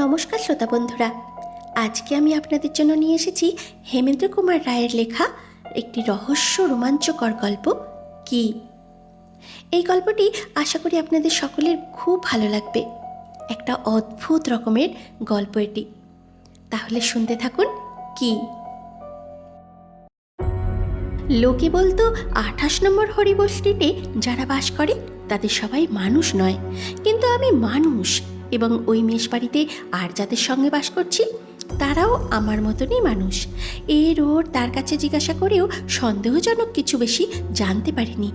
নমস্কার শ্রোতা বন্ধুরা, আজকে আমি আপনাদের জন্য নিয়ে এসেছি হেমেন্দ্র কুমার রায়ের লেখা একটি রহস্য রোমাঞ্চকর গল্প কি। এই গল্পটি আশা করি আপনাদের সকলের খুব ভালো লাগবে। একটা অদ্ভুত রকমের গল্প এটি। তাহলে শুনতে থাকুন কি। লোকে বলতো 28 নম্বর হরিবোস স্ট্রিটে যারা বাস করে তাদের সবাই মানুষ নয়, কিন্তু আমি মানুষ, এবং ওই মেষ বাড়িতে আর যাদের সঙ্গে বাস করছি তারাও আমার মতনই মানুষ। এর ওর তার কাছে জিজ্ঞাসা করেও সন্দেহজনক কিছু বেশি জানতে পারিনি।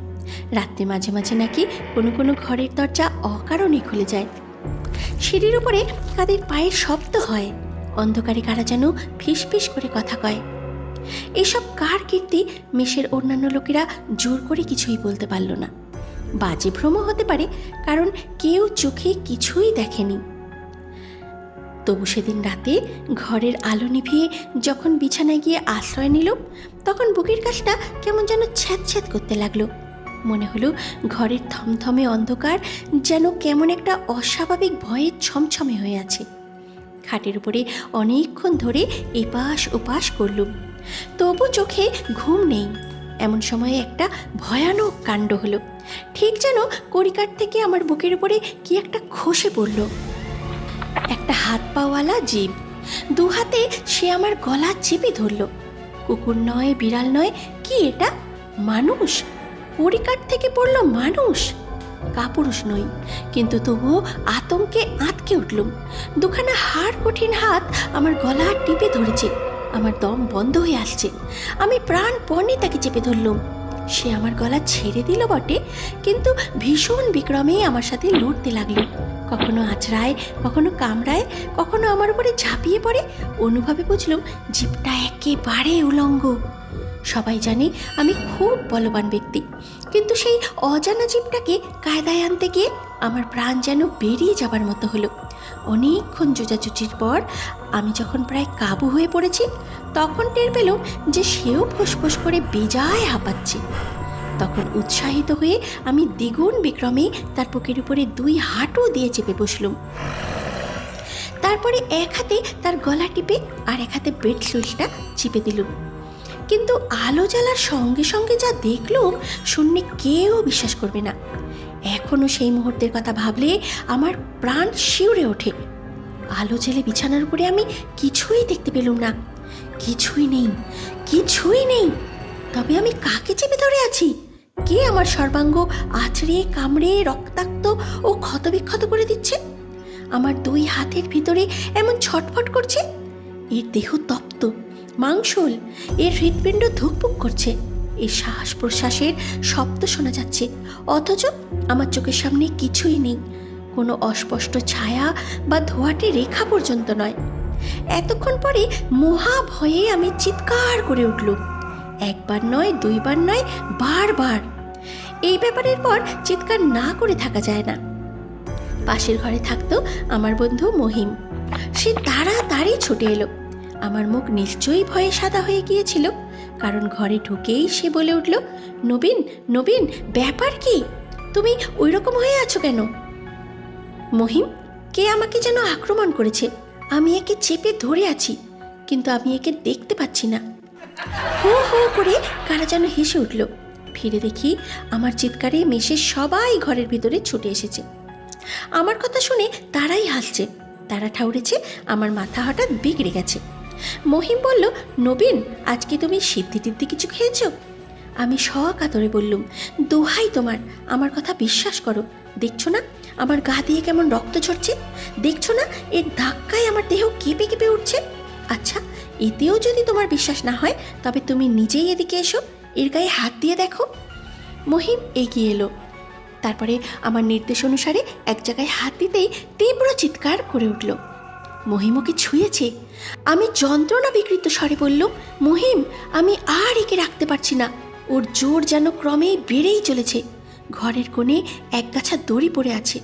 রাত্রে মাঝে মাঝে নাকি কোনো কোনো ঘরের দরজা অকারণে খুলে যায়, সিঁড়ির উপরে কাদের পায়ের শব্দ হয়, অন্ধকারে কারা যেন ফিস ফিস করে কথা কয়। এসব কার কীর্তি মেষের অন্যান্য লোকেরা জোর করে কিছুই বলতে পারল না। বাজে ভ্রম হতে পারে, কারণ কেউ চোখে কিছুই দেখেনি। তবু সেদিন রাতে ঘরের আলো নিভিয়ে যখন বিছানায় গিয়ে আশ্রয় নিল, তখন বুকের কাছটা কেমন যেন ছ্যাঁত ছ্যাঁত করতে লাগলো। মনে হলো ঘরের থমথমে অন্ধকার যেন কেমন একটা অস্বাভাবিক ভয়ে ছমছমে হয়ে আছে। খাটের উপরে অনেকক্ষণ ধরে এপাশ ওপাশ করলুম, তবু চোখে ঘুম নেই। এমন সময়ে একটা ভয়ানক কাণ্ড হলো। ঠিক যেন কড়িকাঠ থেকে আমার বুকের উপরে কি একটা খসে পড়ল। একটা হাত পাওয়ালা জীব, দু হাতে সে আমার গলা চেপে ধরল। কুকুর নয়, বিড়াল নয়, কি এটা? মানুষ! কড়িকাঠ থেকে পড়ল মানুষ। কাপুরুষ নই, কিন্তু তবুও আতঙ্কে আঁতকে উঠলুম। দুখানা হাড় কঠিন হাত আমার গলা টিপে ধরেছে। আমার দম বন্ধ হয়ে আসছে। আমি প্রাণপণে তাকে চেপে ধরলুম। সে আমার গলা ছেড়ে দিল বটে, কিন্তু ভীষণ বিক্রমে আমার সাথে লড়তে লাগলো। কখনো আঁচড়ায়, কখনো কামড়ায়, কখনো আমার উপরে ঝাঁপিয়ে পড়ে। অনুভবে বুঝলুম জীবটা একেবারে উলঙ্গ। সবাই জানে আমি খুব বলবান ব্যক্তি, কিন্তু সেই অজানা জীবটাকে কায়দায় আনতে গিয়ে আমার প্রাণ যেন বেরিয়ে যাবার মতো হলো। অনেকক্ষণ জোজাজুচির পর আমি যখন প্রায় কাবু হয়ে পড়েছি, তখন টের পেলাম যে সেও ফোঁস করে বেজায় হাঁপাচ্ছে। তখন উৎসাহিত হয়ে আমি দ্বিগুণ বিক্রমে তার বুকের উপরে 2 হাঁটু দিয়ে চেপে বসলুম। তারপরে এক হাতে তার গলা টিপে আর এক হাতে বেড সুইচটা চিপে দিলুম। কিন্তু আলো জ্বালার সঙ্গে সঙ্গে যা দেখলুম, শুনলে কেউ বিশ্বাস করবে না। এখনও সেই মুহূর্তের কথা ভাবলে আমার প্রাণ শিউরে ওঠে। আলো জ্বেলে বিছানার উপরে আমি কিছুই দেখতে পেলুম না। কিছুই নেই, কিছুই নেই। তবে আমি কাকে চেপে ধরে আছি? কে আমার সর্বাঙ্গ আছড়ে কামড়ে রক্তাক্ত ও ক্ষতবিক্ষত করে দিচ্ছে? আমার 2 হাতের ভিতরে এমন ছটফট করছে। এর দেহ তপ্ত, মাংসল, এর হৃৎপিণ্ড ধুকপুক করছে। এর শ্বাস প্রশ্বাসের শব্দ শোনা যাচ্ছে, অথচ আমার চোখের সামনে কিছুই নেই। কোনো অস্পষ্ট ছায়া বা ধোঁয়াটে রেখা পর্যন্ত নয়। এতক্ষণ পরে মহা ভয়ে আমি চিৎকার করে উঠলুম। 1 বার নয়, 2 বার নয়, বারবার। এই ব্যাপারের পর চিৎকার না করে থাকা যায় না। পাশের ঘরে থাকতো আমার বন্ধু মহিম। সে তাড়াতাড়ি ছুটে এলো। আমার মুখ নিশ্চয়ই ভয়ে সাদা হয়ে গিয়েছিল, কারণ ঘরে ঢুকেই সে বলে উঠল, নবীন, নবীন, ব্যাপার কি? তুমি ওই রকম হয়ে আছো কেন? মহিম, কে আমাকে যেন আক্রমণ করেছে। আমি একে চেপে ধরে আছি, কিন্তু আমি একে দেখতে পাচ্ছি না। হো হো করে কারা যেন হেসে উঠল। ফিরে দেখি আমার চিৎকারে মেষের সবাই ঘরের ভিতরে ছুটে এসেছে। আমার কথা শুনে তারাই হাসছে। তারা ঠাউরেছে আমার মাথা হঠাৎ বিগড়ে গেছে। মহিম বলল, নবীন, আজকে তুমি সিদ্ধি টিদ্ধি কিছু খেয়েছ? আমি সকাতরে বললুম, দোহাই তোমার, আমার কথা বিশ্বাস করো। দেখছো না আমার গা দিয়ে কেমন রক্ত ঝরছে? দেখছো না এর ধাক্কায় আমার দেহ কেঁপে কেঁপে উঠছে? আচ্ছা, এতেও যদি তোমার বিশ্বাস না হয়, তবে তুমি নিজেই এদিকে এসো, এর গায়ে হাত দিয়ে দেখো। মহিম এগিয়ে এলো। তারপরে আমার নির্দেশ অনুসারে এক জায়গায় হাত দিতেই তীব্র চিৎকার করে উঠল। মহিম ওকে ছুঁয়েছে। আমি যন্ত্রণা বিকৃত স্বরে বললুম, মহিম, আমি আর একে রাখতে পারছি না। ওর জোর যেন ক্রমেই বেড়েই চলেছে। ঘরের কোণে এক গাছা দড়ি পড়ে আছে।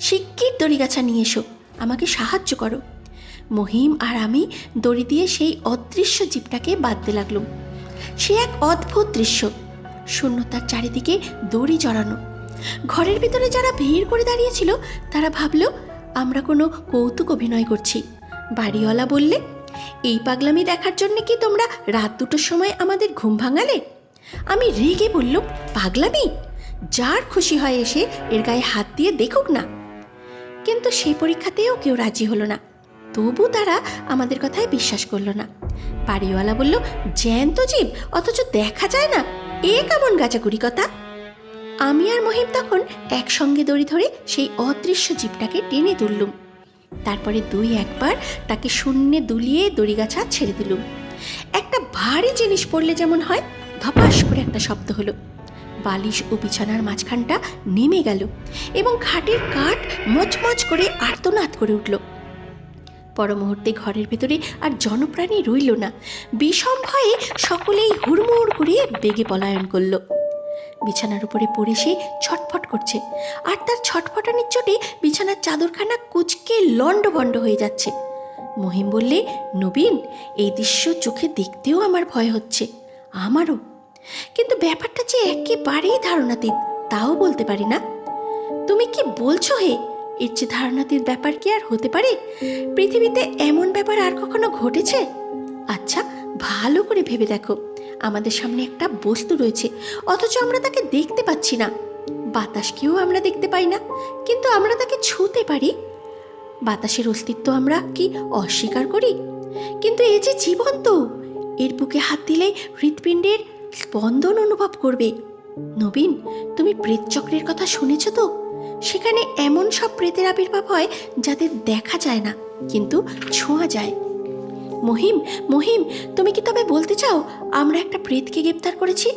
শিগগির দড়ি গাছা নিয়ে এসো, আমাকে সাহায্য করো। মহিম আর আমি দড়ি দিয়ে সেই অদৃশ্য জীবটাকে বাঁধতে লাগলুম। সে এক অদ্ভুত দৃশ্য। শূন্যতার চারিদিকে দড়ি জড়ানো। ঘরের ভিতরে যারা ভিড় করে দাঁড়িয়েছিল তারা ভাবল আমরা কোনো কৌতুক অভিনয় করছি। বাড়িওয়ালা বললে, এই পাগলামি দেখার জন্য কি তোমরা রাত 2টোর সময় আমাদের ঘুম ভাঙালে? আমি রেগে বললাম, পাগলামি? যার খুশি হয় এসে এর গায়ে হাত দিয়ে দেখুক না। কিন্তু সেই পরীক্ষাতেও কেউ রাজি হলো না। তবু তারা আমাদের কথায় বিশ্বাস করলো না। বাড়িওয়ালা বলল, জ্যান্ত জীব অথচ দেখা যায় না, এ কেমন গাঁজাগুড়ি কথা। আমি আর মহিম তখন একসঙ্গে দড়ি ধরে সেই অদৃশ্য জীবটাকে টেনে তুললুম। তারপরে 2-1 বার তাকে শূন্যে দুলিয়ে দড়িগাছা ছেড়ে দিলুম। একটা ভারী জিনিস পড়লে যেমন হয়, ধপাস করে একটা শব্দ হলো। বালিশ ও বিছানার মাঝখানটা নেমে গেল এবং খাটের কাঠ মচমচ করে আর্তনাদ করে উঠল। পর মুহূর্তে ঘরের ভেতরে আর জনপ্রাণী রইল না। বিষম ভয়ে সকলেই হুড়মুড় করে বেগে পলায়ন করল। বিছানার উপরে পড়ে সে ছটফট করছে, আর তার ছটফটানির চোটে বিছানার চাদরখানা কুঁচকে লণ্ডভণ্ড হয়ে যাচ্ছে। মহিম বললে, নবীন, এই দৃশ্য চোখে দেখতেও আমার ভয় হচ্ছে। আমারও। কিন্তু ব্যাপারটা যে একেবারেই ধারণাতীত, তাও বলতে পারি না। তুমি কি বলছো হে? এর চেয়ে ধারণাতীত ব্যাপার কি আর হতে পারে? পৃথিবীতে এমন ব্যাপার আর কখনো ঘটেছে? আচ্ছা, ভালো করে ভেবে দেখো, আমাদের সামনে একটা বস্তু রয়েছে, অথচ আমরা তাকে দেখতে পাচ্ছি না। বাতাসকেও আমরা দেখতে পাই না, কিন্তু আমরা তাকে ছুঁতে পারি। বাতাসের অস্তিত্ব আমরা কি অস্বীকার করি? কিন্তু এ যে জীবন্ত, এর বুকে হাত দিলে হৃৎপিণ্ডের স্পন্দন অনুভব করবে। নবীন, তুমি প্রেতচক্রের কথা শুনেছ তো? সেখানে এমন সব প্রেতের আবির্ভাব হয় যাদের দেখা যায় না, কিন্তু ছোঁয়া যায়। মহিম, মহিম, তুমি কি তবে বলতে চাও আমরা একটা প্রেতকে গ্রেপ্তার করেছি?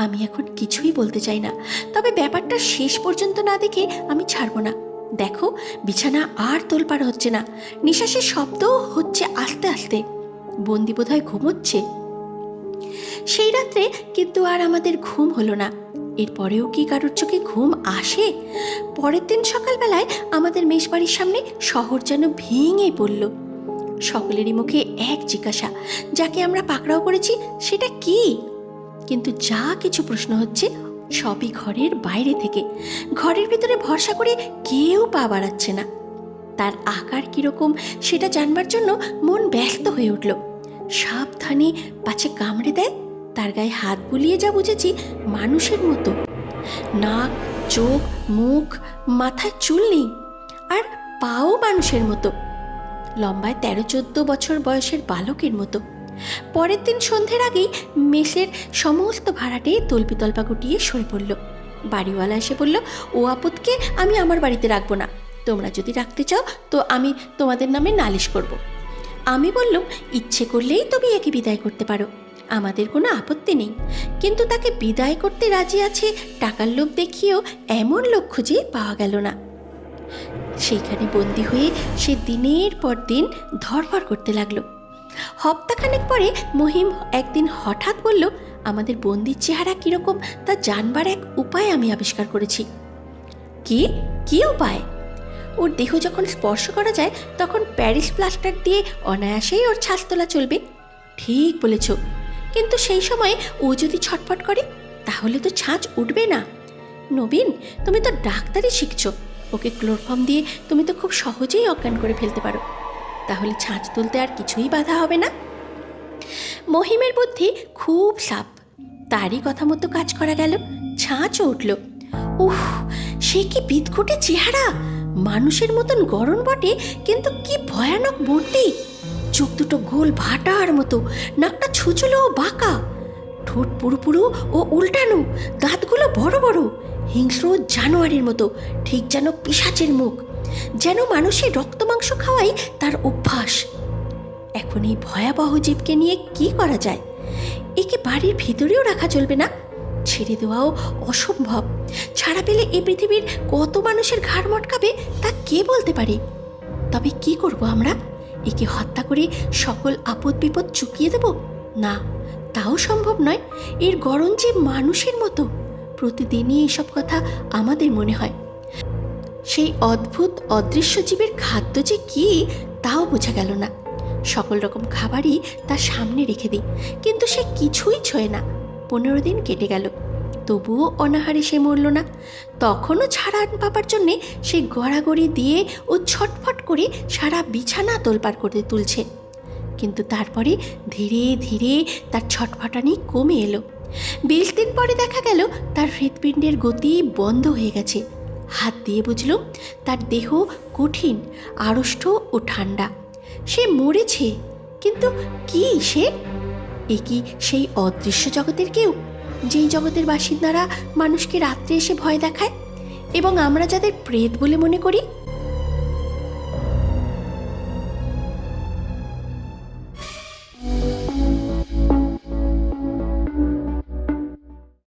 আমি এখন কিছুই বলতে চাই না, তবে ব্যাপারটা শেষ পর্যন্ত না দেখে আমি ছাড়ব না। দেখো, বিছানা আর তোলপাড় হচ্ছে না, নিঃশ্বাসের শব্দও হচ্ছে আস্তে আস্তে। বন্দি বোধহয় ঘুমোচ্ছে। সেই রাত্রে কিন্তু আর আমাদের ঘুম হলো না। এরপরেও কি কারোর চোখে ঘুম আসে? পরের দিন সকালবেলায় আমাদের মেষবাড়ির সামনে শহর যেন ভেঙে পড়ল। সকলেরই মুখে এক জিজ্ঞাসা, যাকে আমরা পাকড়াও করেছি সেটা কি? কিন্তু যা কিছু প্রশ্ন হচ্ছে সবই ঘরের বাইরে থেকে। ঘরের ভিতরে ভরসা করে কেউ পা বাড়াচ্ছে না। তার আকার কিরকম সেটা জানবার জন্য মন ব্যস্ত হয়ে উঠল। সাবধানে পাছে কামড়ে দেয়। তার গায়ে হাত বুলিয়ে যা বুঝেছি, মানুষের মতো। নাক, চোখ, মুখ, মাথায় চুল নেই, আর পাও মানুষের মতো। লম্বায় 13-14 বছর বয়সের বালকের মতো। পরের দিন সন্ধ্যের আগেই মেসের সমস্ত ভাড়াটে তল্পিতল্পা গুটিয়ে সরে পড়ল। বাড়িওয়ালা এসে বলল, ও আপদকে আমি আমার বাড়িতে রাখবো না, তোমরা যদি রাখতে চাও তো আমি তোমাদের নামে নালিশ করব। আমি বললাম, ইচ্ছে করলেই তুমি একে বিদায় করতে পারো, আমাদের কোনো আপত্তি নেই। কিন্তু তাকে বিদায় করতে রাজি আছে টাকার লোভ দেখিয়েও এমন লোক খুঁজে পাওয়া গেল না। সেইখানে বন্দি হয়ে সে দিনের পর দিন ধরফর করতে লাগলো। হপ্তাখানেক পরে মহিম একদিন হঠাৎ বলল, আমাদের বন্দির চেহারা কীরকম তা জানবার এক উপায় আমি আবিষ্কার করেছি। কি উপায়? ওর দেহ যখন স্পর্শ করা যায় তখন প্যারিস প্লাস্টার দিয়ে অনায়াসেই ওর ছাঁচ তোলা চলবে। ঠিক বলেছ, কিন্তু সেই সময় ও যদি ছটফট করে তাহলে তো ছাঁচ উঠবে না। নবীন, তুমি তো ডাক্তারি শিখছো, ওকে ক্লোরফর্ম দিয়ে তুমি তো খুব সহজেই অজ্ঞান করে ফেলতে পারো। তাহলে ছাঁচ তুলতে আর কিছুই বাধা হবে না। মহিমের বুদ্ধি খুব সাপ, তারই কথা মতো কাজ করা গেল। ছাঁচও উঠল। উফ, সে কি বিদঘুটে চেহারা! মানুষের মতন গড়ন বটে, কিন্তু কি ভয়ানক মূর্তি। চোখ দুটো গোল ভাটার মতো, নাকটা ছুঁচলো ও বাঁকা, ঠোঁট পুরু পুরু ও উল্টানো, দাঁতগুলো বড় বড়, হিংস্র জানোয়ারের মতো, ঠিক যেন পিশাচের মুখ। যেন মানুষের রক্ত মাংস খাওয়াই তার অভ্যাস। এখন এই ভয়াবহ জীবকে নিয়ে কি করা যায়? একে বাড়ির ভিতরেও রাখা চলবে না, ছেড়ে দেওয়াও অসম্ভব। ছাড়া পেলে এ পৃথিবীর কত মানুষের ঘাড় মটকাবে তা কে বলতে পারে। তবে কি করব আমরা? একে হত্যা করে সকল আপদ বিপদ চুকিয়ে দেব? না, তাও সম্ভব নয়। এর গড়ন যে মানুষের মতো। প্রতিদিনই এসব কথা আমাদের মনে হয়। সেই অদ্ভুত অদৃশ্য জীবের খাদ্য যে কি তাও বোঝা গেল না। সকল রকম খাবারই তার সামনে রেখে দিই, কিন্তু সে কিছুই ছোঁয় না। 15 দিন কেটে গেল। তবুও অনাহারে সে মরল না। তখনও ছাড়ান পাবার জন্যে সে গড়াগড়ি দিয়ে ও ছটফট করে সারা বিছানা তোলপাড় করে তুলছে। কিন্তু তারপরে ধীরে ধীরে তার ছটফটানি কমে এলো। 20 দিন পরে দেখা গেল তার হৃৎপিণ্ডের গতি বন্ধ হয়ে গেছে। হাত দিয়ে বুঝলুম তার দেহ কঠিন, আড়ষ্ট ও ঠান্ডা। সে মরেছে, কিন্তু কি সে? এ কি সেই অদৃশ্য জগতের কেউ, যেই জগতের বাসিন্দারা মানুষকে রাত্রে এসে ভয় দেখায় এবং আমরা যাদের প্রেত বলে মনে করি?